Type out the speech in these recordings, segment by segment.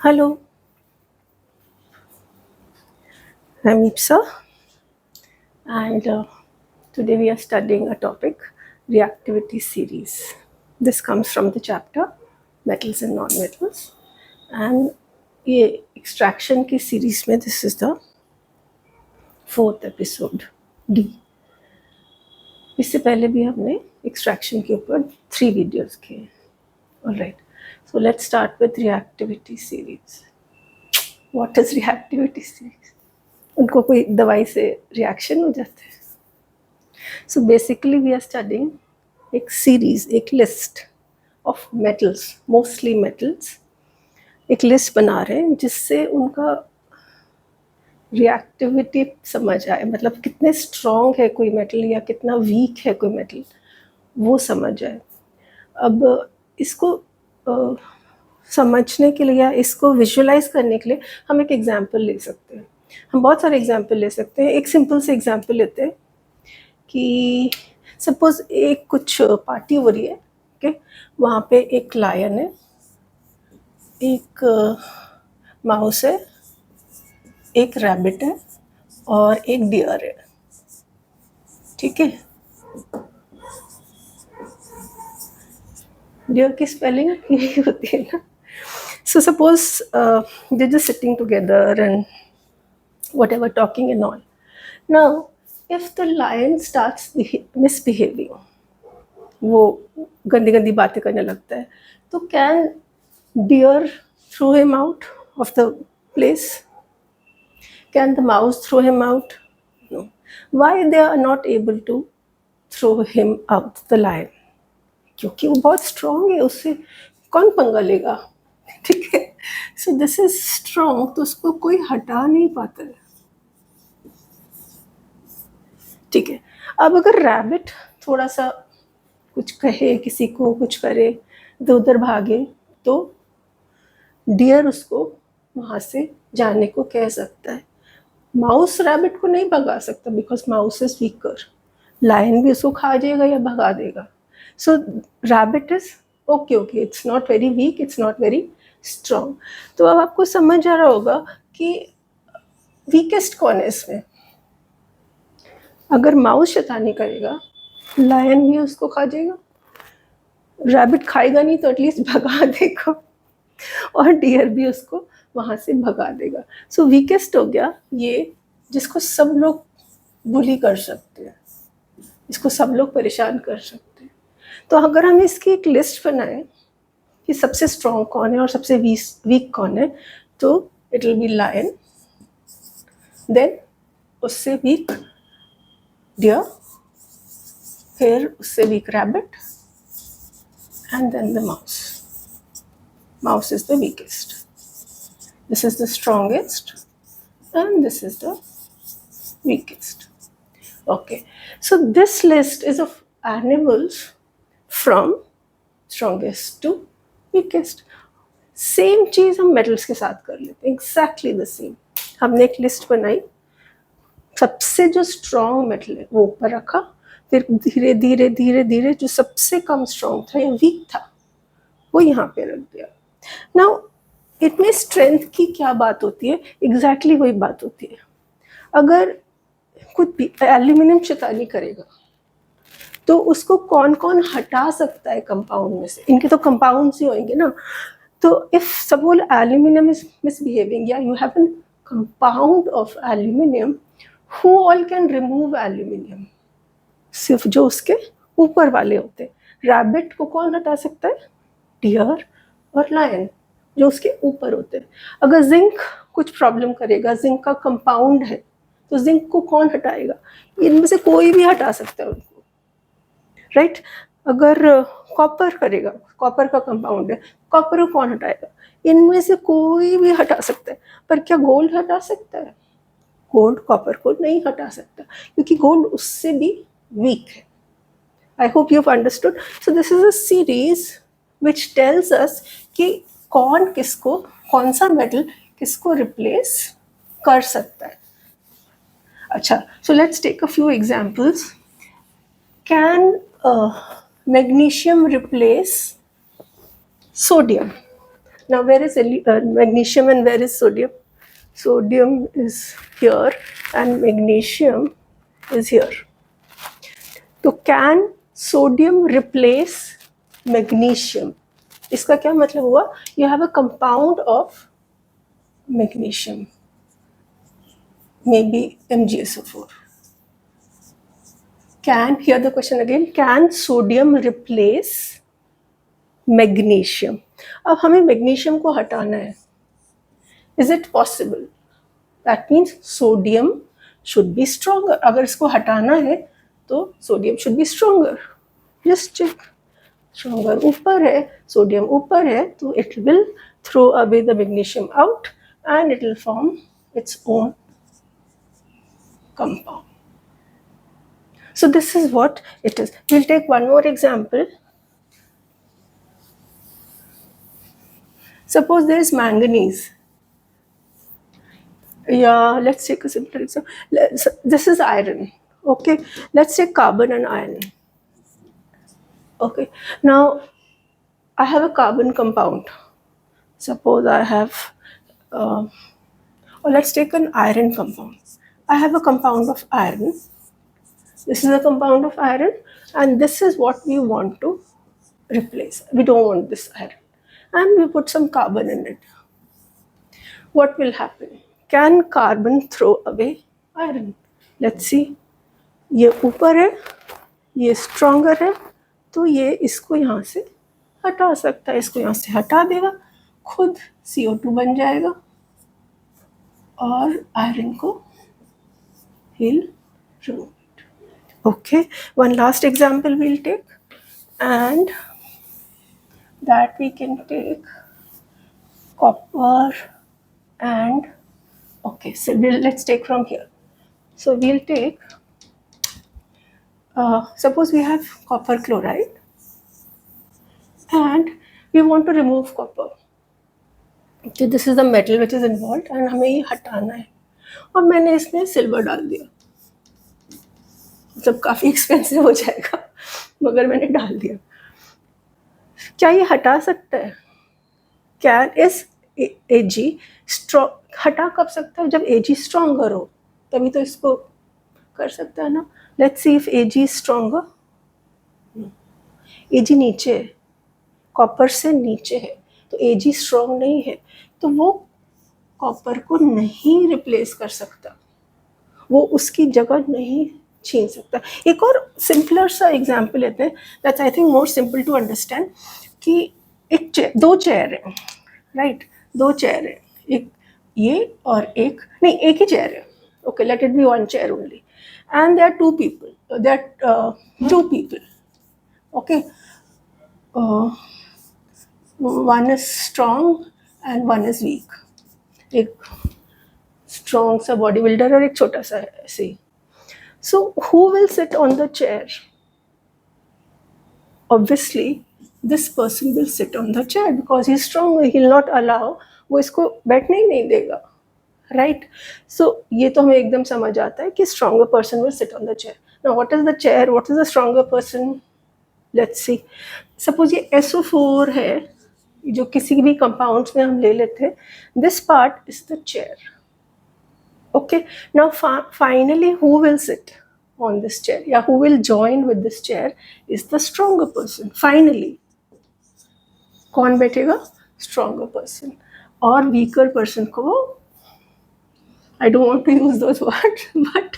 Hello, I'm Ipsa, and today we are studying a topic reactivity series. This comes from the chapter Metals and Non-Metals, and ये extraction की series में this is the fourth episode D. इससे पहले भी हमने extraction के ऊपर 3 videos किए. Alright, so let's start with reactivity series. What is reactivity series? उनको कोई दवाई से रिएक्शन हो जाता है. So basically we are studying एक series, एक list of metals, mostly metals, एक list बना रहे हैं जिससे उनका रिएक्टिविटी समझ आए, मतलब कितने स्ट्रॉन्ग है कोई मेटल या कितना वीक है कोई मेटल, वो समझ आए. अब इसको समझने के लिए या इसको विजुअलाइज करने के लिए हम एक एग्जाम्पल ले सकते हैं. हम बहुत सारे एग्जाम्पल ले सकते हैं. एक सिंपल से एग्जाम्पल लेते हैं कि सपोज एक कुछ पार्टी हो रही है, ओके, वहाँ पे एक लायन है, एक माउस है, एक रैबिट है और एक डियर है. ठीक है, डियर की स्पेलिंग यही होती है ना. So suppose they just sitting together and whatever talking and all. Now if the lion starts misbehaving, वो गंदी गंदी बातें करने लगता है, तो can deer throw him out of the place? Can the mouse throw him out? No. Why they are not able to throw him out, the lion? क्योंकि वो बहुत स्ट्रॉन्ग है, उससे कौन पंगा लेगा. ठीक है, सो दिस इज स्ट्रॉन्ग, तो उसको कोई हटा नहीं पाता है. ठीक है, अब अगर रैबिट थोड़ा सा कुछ कहे, किसी को कुछ करे, इधर उधर भागे, तो डियर उसको वहाँ से जाने को कह सकता है. माउस रैबिट को नहीं भगा सकता because mouse is weaker. Lion भी उसको खा जाएगा या भगा देगा. So rabbit is okay, it's not very weak, it's not very strong. तो अब आपको समझ आ रहा होगा कि वीकेस्ट कौन है इसमें. अगर माउस शैतानी करेगा, लायन भी उसको खा जाएगा. रैबिट खाएगा नहीं तो एटलीस्ट भगा देगा, और डियर भी उसको वहाँ से भगा देगा. सो वीकेस्ट हो गया ये, जिसको सब लोग बुली कर सकते हैं, इसको सब लोग परेशान कर सकते हैं. तो अगर हम इसकी एक लिस्ट बनाएं कि सबसे स्ट्रॉन्ग कौन है और सबसे वीक कौन है, तो it will be lion, then उससे वीक डियर, फिर उससे weak rabbit, and then the mouse. Mouse is the weakest. This is the strongest, and this is the weakest. Okay, so this list is of animals from strongest to weakest. Same चीज हम metals के साथ कर लेते हैं, exactly the same. हमने एक list बनाई, सबसे जो स्ट्रॉन्ग मेटल है वो ऊपर रखा, फिर धीरे धीरे धीरे धीरे जो सबसे कम स्ट्रॉन्ग था या वीक था वो यहाँ पे रख दिया. नाउ इतने स्ट्रेंथ की क्या बात होती है, एग्जैक्टली वही बात होती है. अगर कुछ भी एल्यूमिनियम शैतानी करेगा तो उसको कौन कौन हटा सकता है कंपाउंड में से. इनके तो कंपाउंड्स ही होंगे ना. तो if suppose aluminium is misbehaving, या you have an compound of aluminium, who all can remove aluminium? सिर्फ जो उसके ऊपर वाले होते हैं. रैबिट को कौन हटा सकता है? डियर और लायन, जो उसके ऊपर होते हैं. अगर जिंक कुछ प्रॉब्लम करेगा, जिंक का कंपाउंड है, तो जिंक को कौन हटाएगा? इनमें से कोई भी हटा सकता है उनको, राइट. अगर कॉपर करेगा, कॉपर का कंपाउंड है, कॉपर को कौन हटाएगा? इनमें से कोई भी हटा सकता है. पर क्या गोल्ड हटा सकता है? गोल्ड कॉपर को नहीं हटा सकता, क्योंकि गोल्ड उससे भी वीक है. I hope you have understood. So this is a series which tells us कि कौन किसको, कौन सा मेटल किसको रिप्लेस कर सकता है. अच्छा, so let's take a few examples. Can magnesium replace sodium? Now where is magnesium and where is sodium? Sodium is here and magnesium is here. तो can sodium replace magnesium? इसका क्या मतलब हुआ? You have a compound of magnesium, maybe MgSO4. Here the question again, can sodium replace magnesium? अब हमें magnesium को हटाना है. Is it possible? That means sodium should be stronger. अगर इसको हटाना है तो sodium should be stronger. Just check. Stronger ऊपर है, sodium ऊपर है, तो it will throw away the magnesium out and it will form its own compound. So this is what it is. We'll take one more example. Suppose there is manganese. Yeah, let's take a simpler example. This is iron. Okay, let's take carbon and iron. Okay, now I have a carbon compound. Suppose I have, or let's take an iron compound. I have a compound of iron. This is a compound of iron, and this is what we want to replace. We don't want this iron, and we put some carbon in it. What will happen? Can carbon throw away iron? Let's see. ये ऊपर है, ये stronger है, तो ये इसको यहाँ से हटा सकता है, इसको यहाँ से हटा देगा, खुद CO2 बन जाएगा और आयरन को he'll remove it. Okay, one last example we'll take, and that we can take copper and okay, so let's take from here. So we'll take suppose we have copper chloride and we want to remove copper. So this is the metal which is involved and हमें ये हटाना है और मैंने इसमें silver डाल दिया. मतलब काफ़ी एक्सपेंसिव हो जाएगा मगर मैंने डाल दिया. क्या ये हटा सकता है? Can is Ag strong? हटा कब सकता है? जब Ag stronger हो तभी तो इसको कर सकता है ना. Let's see if Ag is stronger. Ag नीचे है, कॉपर से नीचे है, तो Ag स्ट्रॉन्ग नहीं है, तो वो कॉपर को नहीं रिप्लेस कर सकता, वो उसकी जगह नहीं छीन सकता. एक और सिंपलर सा एग्जाम्पल लेते हैं, that's I think more simple to understand. कि दो चेयर है, राइट, दो चेयर है, एक ये और एक नहीं, एक ही चेयर है. Okay, let it be one chair only, and there are two people. Two people. Okay, one is strong and one is weak. एक strong सा bodybuilder और एक छोटा सा ऐसे. So who will sit on the chair? Obviously, this person will sit on the chair because he's strong. He'll not allow. वो इसको बैठने ही नहीं देगा. Right, so ये तो हमें एकदम समझ आता है कि stronger person will sit on the chair. Now what is the chair? What is the stronger person? Let's see. Suppose ये SO4 है, जो किसी भी compounds में हम ले लेते हैं. This part is the chair. Okay. Now finally, who will sit on this chair? Yeah, who will join with this chair is the stronger person. Finally, कौन बैठेगा? Stronger person. और weaker person को, I don't want to use those words, but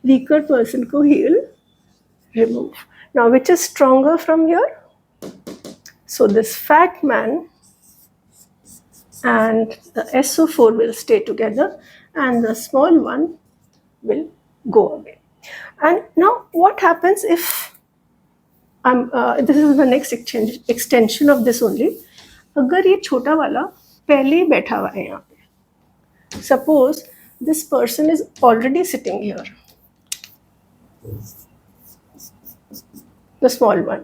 weaker person ko he will remove. Now, which is stronger from here? So this fat man and the SO4 will stay together, and the small one will go away. And now, what happens if this is the next extension of this only. अगर ये छोटा वाला पहले ही बैठा हुआ है यहाँ पे. Suppose this person is already sitting here, the small one.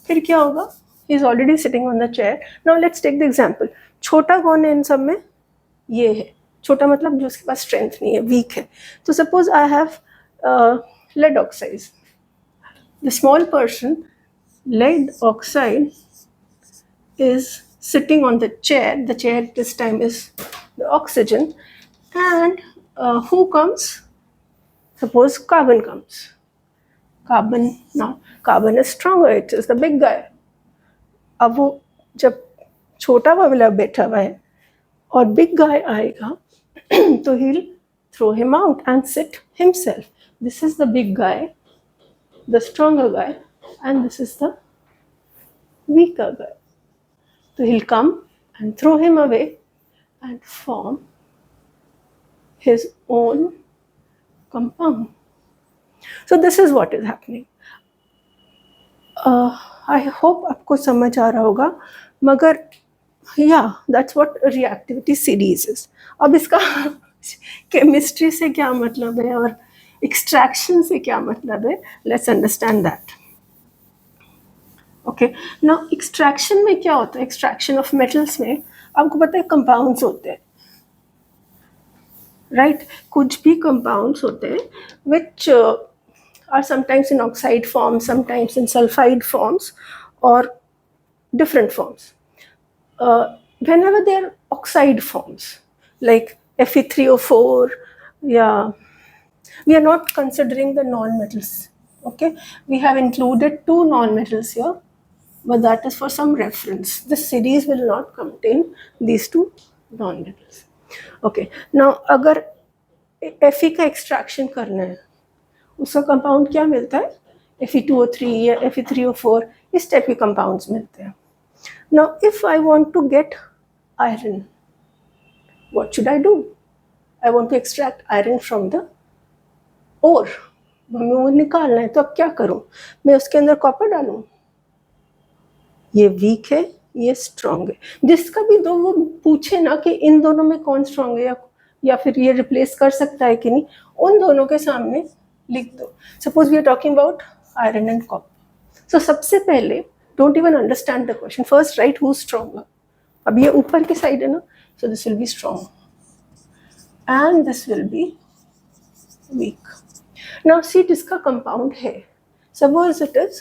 फिर क्या होगा? He is already sitting on the chair. Now let's take the example. छोटा कौन है इन सब में? ये है. छोटा मतलब जो उसके पास strength नहीं है, weak है. तो suppose I have lead oxide. The small person, lead oxide is sitting on the chair this time is the oxygen, and who comes? Suppose carbon comes. Now carbon is stronger, it is the big guy. अब वो जब छोटा वाला बैठा हुआ है और big guy आएगा तो he'll throw him out and sit himself. This is the big guy, the stronger guy, and this is the weaker guy. So he'll come and throw him away and form his own compound. So this is what is happening. I hope आपको समझ आ रहा होगा, मगर that's what reactivity series is. अब इसका chemistry से क्या मतलब है और एक्सट्रैक्शन से क्या मतलब है, let's understand that. Okay, now extraction में क्या होता है? एक्सट्रैक्शन ऑफ मेटल्स में आपको पता है कंपाउंड्स होते हैं, राइट? कुछ भी कंपाउंड्स होते हैं विच are sometimes in oxide form, sometimes in sulfide forms, or different forms. Whenever they are oxide forms, like Fe3O4, we are not considering the non-metals. Okay, we have included 2 non-metals here, but that is for some reference. This series will not contain these 2 non-metals. Okay, now अगर Fe का extraction करना है, उसका compound क्या मिलता है? Fe2O3 या Fe3O4, इस टाइप के कंपाउंड्स मिलते हैं. Now if I want to get iron, what should I do? I want to extract iron from the ore. हमें वो निकालना है, तो अब क्या करूं? मैं उसके अंदर कॉपर डालूं? ये वीक है, ये स्ट्रॉन्ग है. जिसका भी दो वो पूछे ना कि इन दोनों में कौन स्ट्रॉन्ग है या फिर ये रिप्लेस कर सकता है कि नहीं, उन दोनों के सामने लिख दो. Suppose we are talking about iron and copper. So सबसे पहले don't even understand the question, first right who stronger. अब ये ऊपर की साइड है ना, so this will be strong and this will be weak. Now see जिसका compound है, suppose it is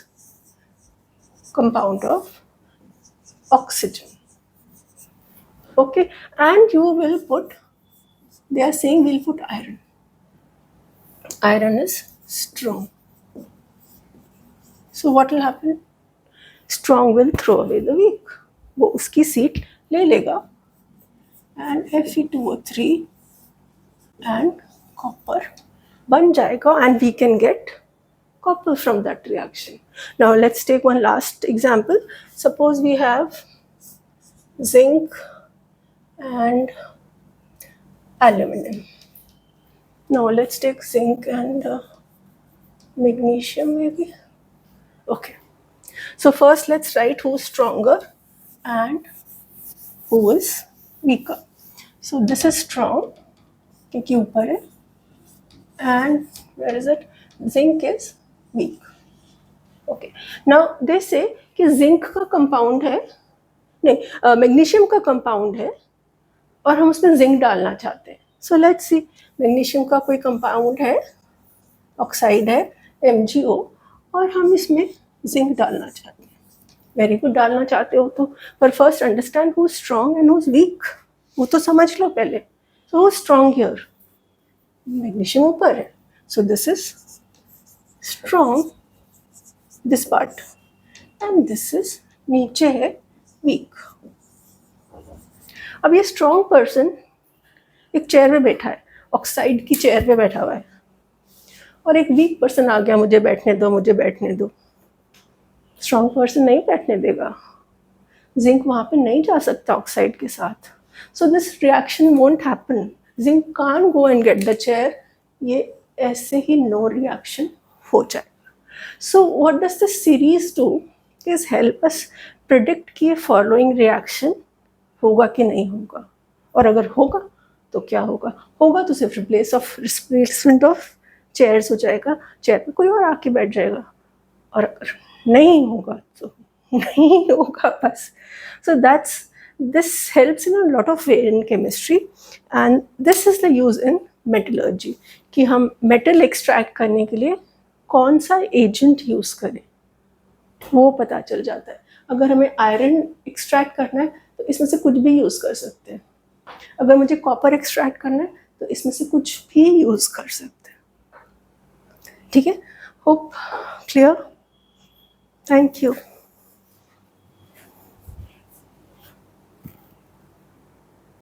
compound of oxygen. Okay, and you will put, they are saying we'll put iron. Iron is strong. So what will happen? Strong will throw away the weak. वो उसकी seat ले लेगा and Fe2O3 and copper बन जाएगा and we can get copper from that reaction. Now let's take one last example. Suppose we have zinc and aluminum. Now let's take zinc and magnesium maybe. Okay, so first let's write who's stronger and who is weaker. So this is strong क्योंकि ऊपर है, and where is it? Zinc is weak. Okay, now they say कि zinc का compound है, नहीं magnesium का compound है और हम उसमें जिंक डालना चाहते हैं. सो लेट्स सी, मैग्नीशियम का कोई कंपाउंड है, ऑक्साइड है MgO, और हम इसमें जिंक डालना चाहते हैं. वेरी गुड, डालना चाहते हो तो, पर first understand who strong and who weak. वो तो समझ लो पहले. So who strong here? Magnesium ऊपर है, so this is strong, this part, and this is नीचे है वीक. अब ये स्ट्रॉन्ग पर्सन एक चेयर पे बैठा है, ऑक्साइड की चेयर पे बैठा हुआ है, और एक वीक पर्सन आ गया, मुझे बैठने दो, मुझे बैठने दो. स्ट्रॉन्ग पर्सन नहीं बैठने देगा, जिंक वहाँ पे नहीं जा सकता ऑक्साइड के साथ. So this reaction won't happen. Zinc can't go and get the chair. ये ऐसे ही नो रिएक्शन हो जाएगा. So what does this series do is help us predict कि ये फॉलोइंग रिएक्शन होगा कि नहीं होगा, और अगर होगा तो क्या होगा. होगा तो सिर्फ रिप्लेसमेंट ऑफ चेयर्स हो जाएगा, चेयर पे कोई और आके बैठ जाएगा, और अगर नहीं होगा तो नहीं होगा बस. सो this helps in a lot of way in chemistry, and this is the use in metallurgy कि हम मेटल एक्सट्रैक्ट करने के लिए कौन सा एजेंट यूज़ करें वो पता चल जाता है. अगर हमें आयरन एक्सट्रैक्ट करना है इसमें से कुछ भी यूज़ कर सकते हैं। अगर मुझे कॉपर एक्सट्रैक्ट करना है तो इसमें से कुछ भी यूज़ कर सकते हैं। ठीक है, होप क्लियर, थैंक यू।